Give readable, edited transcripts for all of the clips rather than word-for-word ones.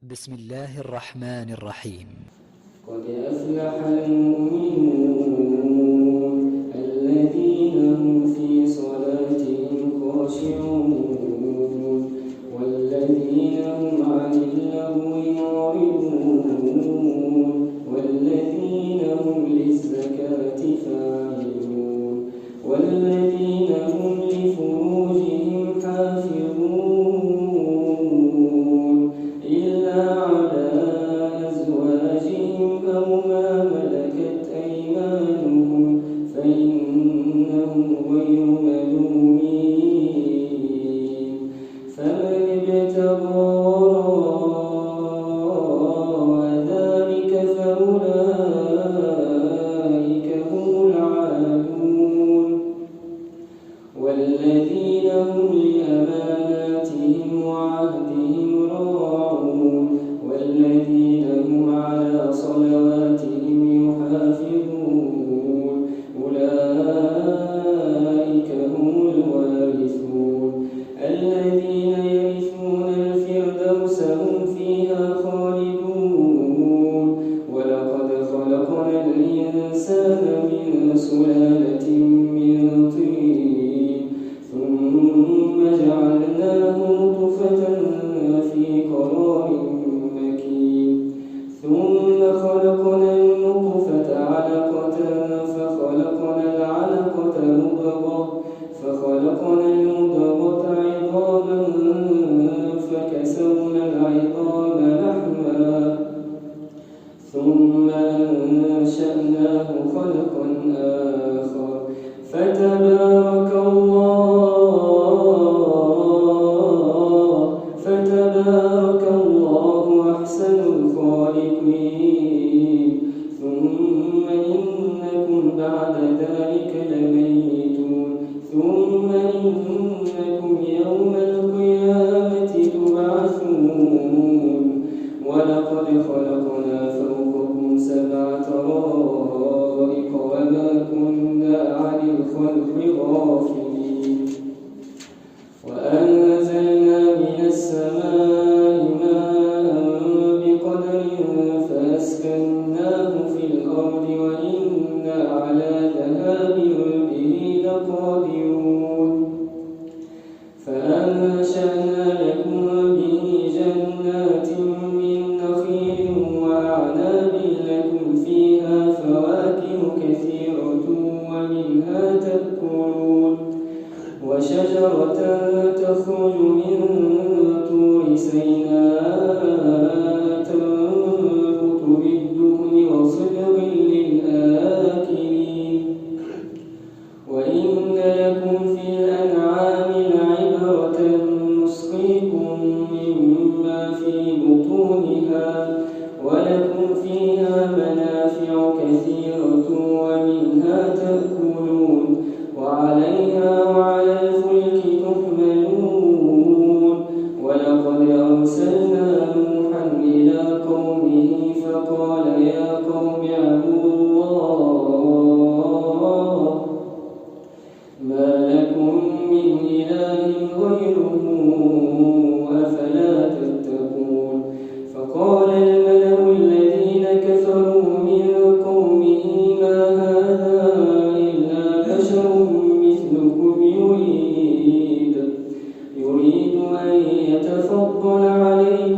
بسم الله الرحمن الرحيم. قد أفلح المؤمنون الذين هم في صلاتهم خاشعون والذين هم عن اللغو معرضون والذين هم للزكاة فاعلون والذين هم لفروجهم حافظون إلا على أزواجهم أو ما ملكت أيمانهم فإنهم غير ملومين فمن ابتغى وراء ذلك فأولئك هم العادون والذين هم لأماناتهم وعهدهم راعون والذين هم على صلواتهم يحافظون أولئك هم الوارثون الذين يرثون الفردوس هم فيها خالدون ولقد خلقنا الإنسان من سلالة من طين ثم جعلناه نطفة في قرار مكين ثم خلقنا النطفة علقة فخلقنا العلقة مضغة فخلقنا المضغة عظاما فكسونا العظام لحما ثم أنشأناه خلقا آخر فتبارك الله أحسن الخالقين ثم إنكم بعد ذلك لميتون ثم إنكم يوم القيامة تبعثون ولقد خلقنا فوقكم 7 طرائق وما كنا عن الخلق غافلين وأنزلنا من السماء ماء بقدر فأسكناه في الأرض وإنا على ذهاب به لقادرون فأنشأنا لكم به جنات من نخيل وأعناب لكم فيها فواكه كثيرة ومنها تأكلون وشجرة تخرج من طور سيناء تنبت بالدهن وصبغ للآكلين وإن لكم في الأنعام لعبرة نسقيكم مما في بطونها ولكم فيها منافع كثيرة ومنها تأكلون وعليها وعلى الفلك تحملون ولقد أرسلنا نوحا إلى قومه فقال يا قوم اعبدوا الله ما لكم من إله غيره أفلا تتقون فقال الملأ الذين كفروا من قومه ما هذا إلا بشر مثلكم يريد أن يتفضل عليكم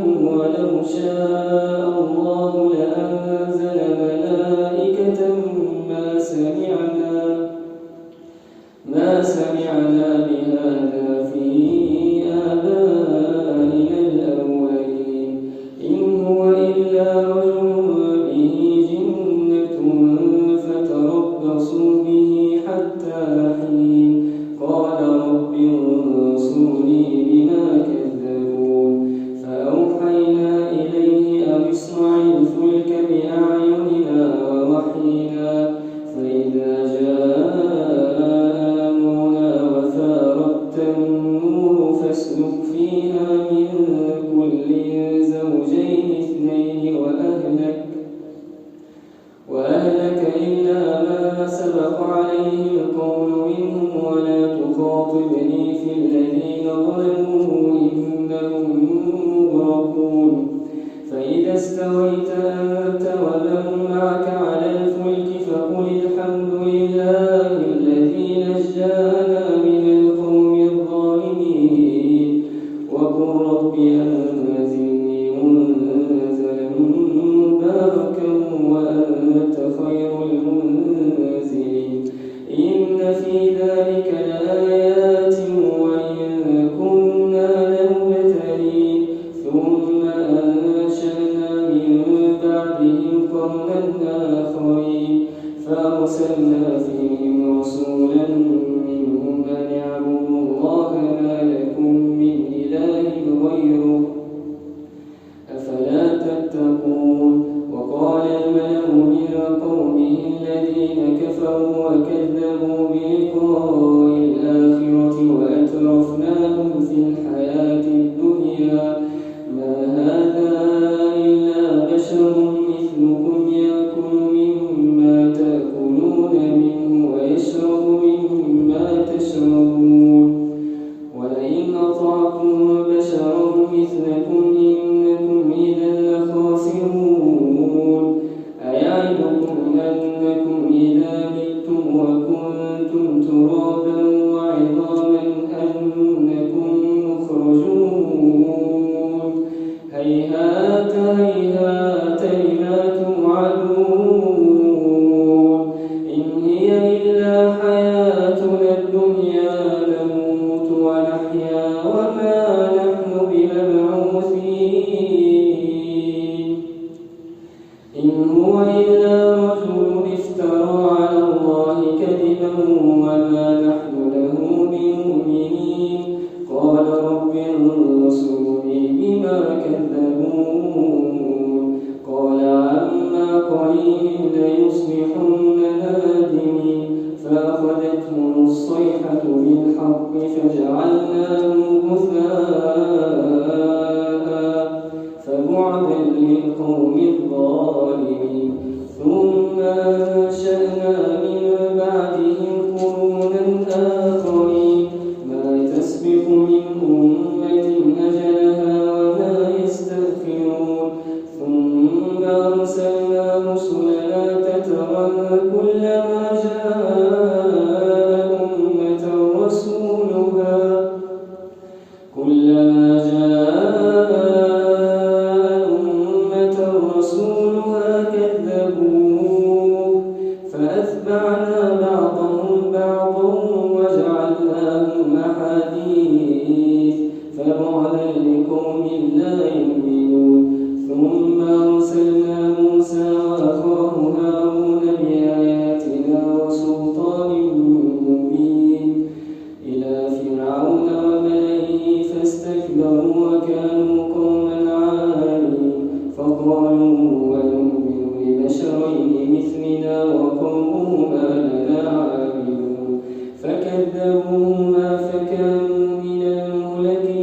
فإذا استويت أنت ومن معك على الفلك فقل الحمد لله الذي نجانا من القوم الظالمين وقل رب أنزلني منزلا مباركا وأنت خير المنزلين إن في ذلك لآيات وإن كنا لمبتلين ثم أنشأنا من بعدهم قرنا آخرين فأرسلنا فيهم رسولا منهم أن اعبدوا الله ما لكم من إله غيره أفلا تتقون وقال الملأ من قومه الذين كفروا وكذبوا بلقاء الآخرة وأترفناهم في الحياة الدنيا ما هذا إلا بشر مثلكم يأكل مما تأكلون منه ويشرب مما تشربون ولئن أطعتم بشرا مثلكم إنكم إذا لخاسرون أيعدكم أنكم إذا متم وكنتم ترابا وعظاما أنكم مخرجون هيهات هيهات لما توعدون إن هي إلا حياتنا الدنيا نموت ونحيا وما نحن بمبعوثين إن هو إلا رجل افترى على الله كذبا وما نحن له بمؤمنين قال رب انصرني بما كذبون قال عما قليل ليصبحن نادمين فأخذتهم الصيحة بالحق فجعلناهم غثاء فبعدا للقوم الظالمين ثم أنشأنا من بعدهم قرونا آخرين ما تسبق من أمة أجلها وما يستأخرون ثم أرسلنا رسلنا تترى كلما جاء أمة رسولها كذبوه فأتبعنا بعضهم بعضا وجعلناهم أحاديث فبعدا لقوم لا يؤمنون ثم أرسلنا موسى وأخاه هارون بآياتنا وسلطان مبين إلى فرعون وملئه فاستكبروا وكانوا قوما عالين فقالوا ونؤمن لبشرين مثلنا وقومهما لنا عابدون فكذبوهما فكانوا من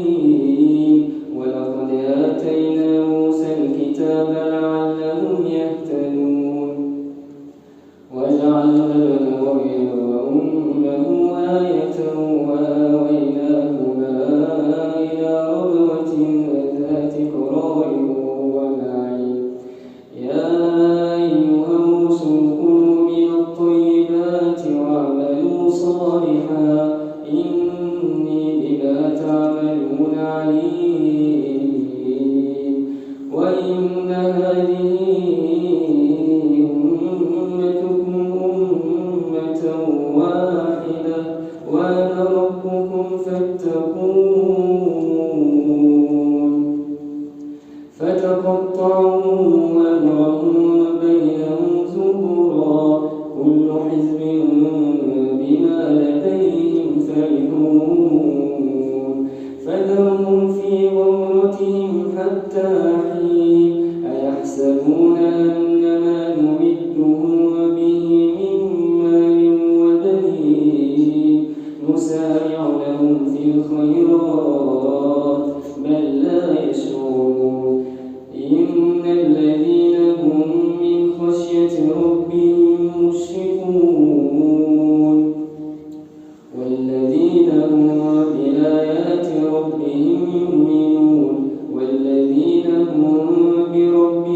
المهلكين ولقد آتينا موسى الكتاب لعلهم يهتدون وجعلنا ابن مريم وأمه آية وآويناهما إلى ربوة ذات قرار ومعين يا أيها الرسل كلوا من الطيبات واعملوا صالحا إني بما تعملون عليم وإن هذه أمتكم أمة واحدة وأنا ربكم فاتقون فتقطعوا أمرهم بينهم زبرا كل حزب بما لديهم فرحون فذرهم في غمرتهم حتى حين أيحسبون أنما نمدهم به من مال وبنين نسارع لهم في الخيرات بل لا يشعرون إن الذين هم من خشية ربهم مشفقون والذين هم بآيات ربهم يؤمنون والذين هم بربهم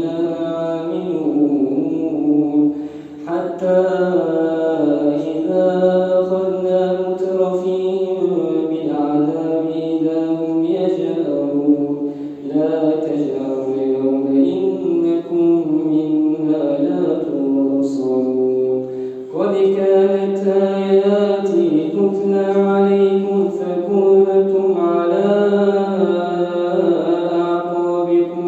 لها عاملون حتى إذا أخذنا مترفيهم بالعذاب إذا هم يجأرون لا تجأروا اليوم إنكم منا لا تنصرون قد كانت آياتي تتلى عليكم فكنتم على أعقابكم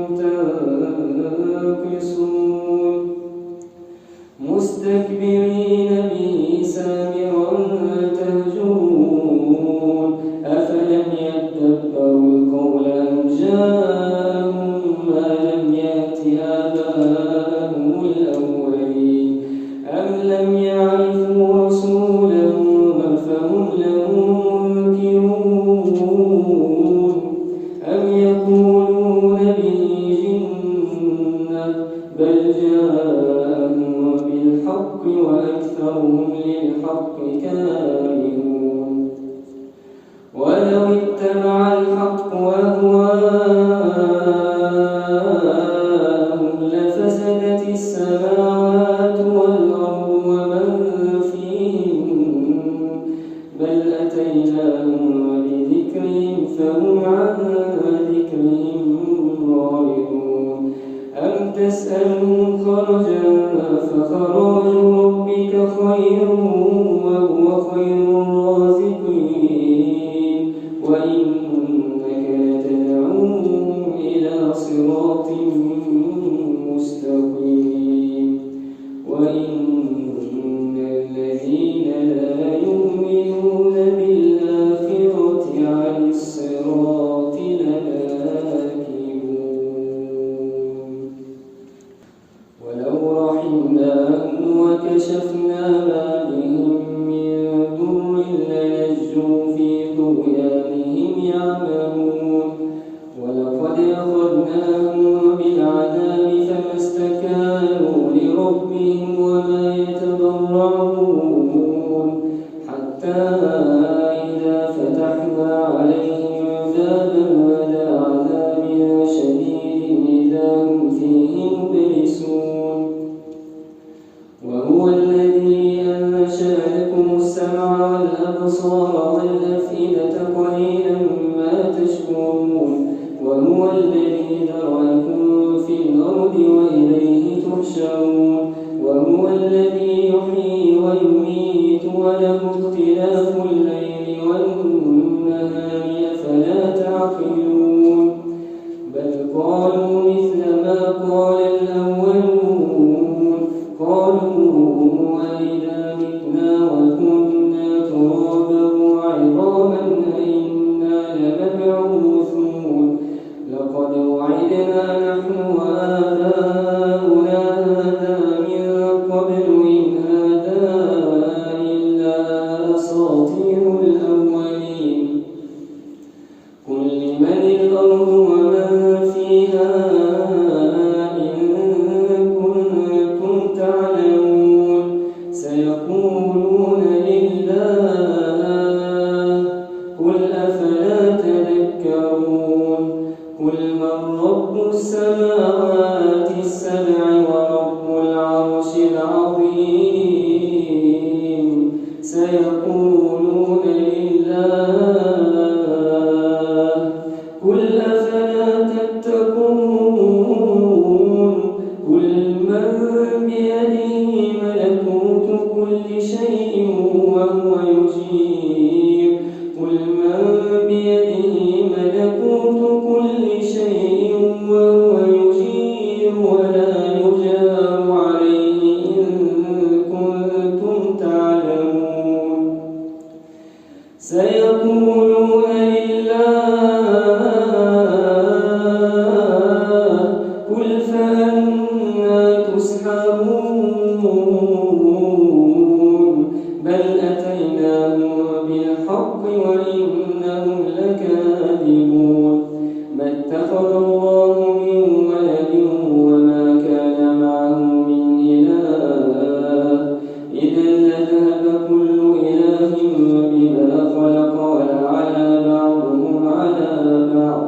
تنكصون مستكبرين به سامرا تهجرون أفلم يدبروا القول أم جاءهم ما لم يأت آباءهم الأولين أم لم يعرفوا رسولهم فهم له منكرون أم يقولون به جنة بل جاءهم بالحق وأكثرهم للحق كارهون ولو اتبع الحق أهواءهم لفسدت السماوات والأرض ومن فيهن بل أتيناهم بذكرهم فهم عن ذكرهم معرضون أم تسألهم خرجا فخراج ربك خير وهو خير الرازقين وإنك لتدعوهم إلى صراط مستقيم وإن الذين لا يؤمنون بالآخرة عن الصراط لناكبون ولو رحمناهم وكشفنا ما بهم من ضر للجوا في طغيانهم يعمهون ولقد أخذناهم بالعذاب فما استكانوا لربهم وما يتضرعون حتى إذا فتحنا عليهم بابا ذا عذاب شديد إذا هم فيه مبلسون وهو الذي أنشأ لكم السمع والأبصار والأفئدة قليلا ما تشكرون وهو الذي ذرأكم في الأرض وإليه تحشرون وهو الذي يحيي ويميت وله اختلاف الليل والنهار أفلا تعقلون بل قالوا مثل ما قال الأولون قالوا وإذا متنا وكنا ترابا وعظاما أئنا لمبعوثون لقد وعدنا نحن وآباؤنا هذا من قبل إن هذا إلا أساطير الأولين قل لمن الأرض ومن فيها إن كنتم تعلمون سيقولون لله قل أفلا تذكرون قل من رب السماوات السبع ورب العرش العظيم سيقولون لله قل أفلا تتقون قل من بيده ملكوت كل شيء وهو يجير قل من بيده ملكوت كل شيء وهو يجير ولا يجار عليه إن كنتم تعلمون سيقولون لله قل فأنا تسحرون بل أتيناهم بالحق وإنهم لكاذبون ما اتخذ الله من ولد وما كان معه من إله إذا لذهب كل إله بما خلق ولعلى بعضهم على بعض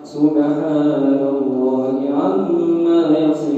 سبحان الله عما يصفون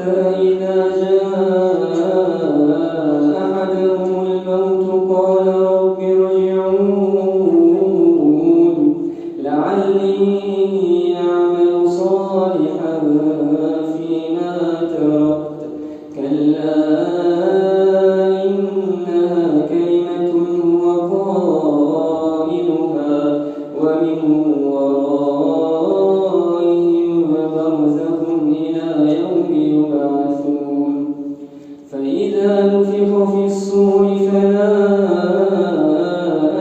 حتى إذا جاء أحدهم الموت قال رب ارجعون لعلي أعمل صالحا فيما تركت كلا إنها كلمة هو قائلها ومن ورائهم برزخ إلى يوم يبعثون فإذا نفخ في الصور فلا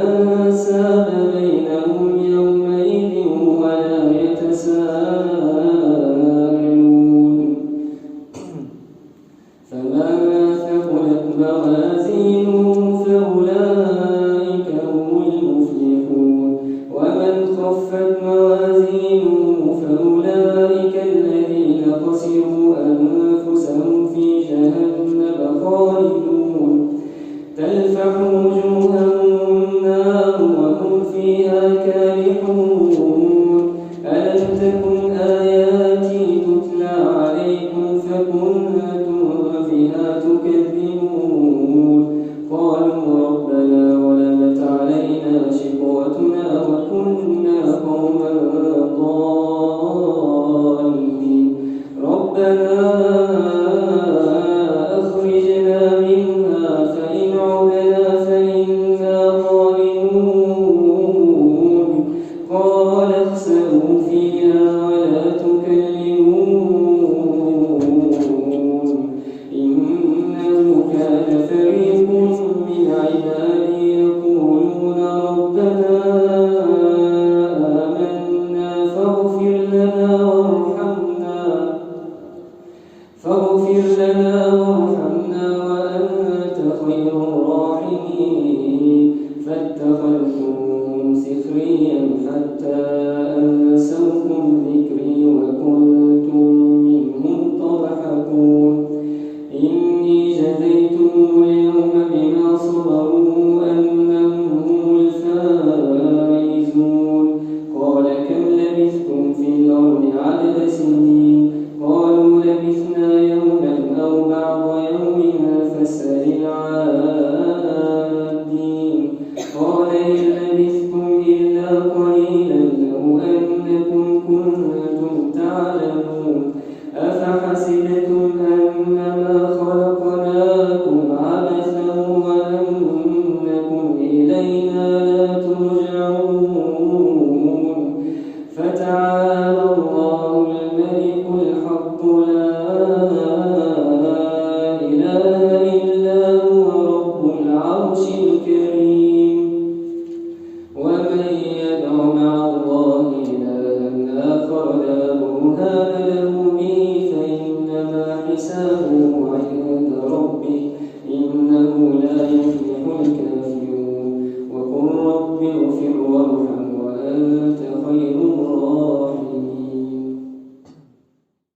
أنساب بينهم يومئذ ولا يتساءلون فمن ثقلت موازينه فأولئك هم المفلحون ومن خفت موازينه فأولئك الذين خسروا أنفسهم في جهنم خالدون تلفح وجوههم النار وهم فيها كالحون ألم تكن آياتي تتلى عليكم فكنتم بها تكذبون قالوا ربنا غلبت علينا شقوتنا وكنا قوما ضالين ربنا أخرجنا منها فإن عدنا فإنا ظالمون قال اخسئوا فيها ولا تكلمون إنه كان فريق من عبادي يقولون ربنا آمنا فاغفر لنا وارحمنا وأنت خير الراحمين فاتخذتموهم سخريا حتى أنسوكم ذكري وكنتم منهم تضحكون إني جزيتهم اليوم بما صبروا أنهم هم الفائزون قال كم لبثتم في الأرض عدد سنين قالوا لبثنا يوما أو بعض يوم فاسأل العادين قال إن لبثتم إلا قليلا لو أنكم كنتم تعلمون أفحسبتم أنما خلقناكم عبثا وأنكم إلينا لا ترجعون فتعالى الله الملك الحق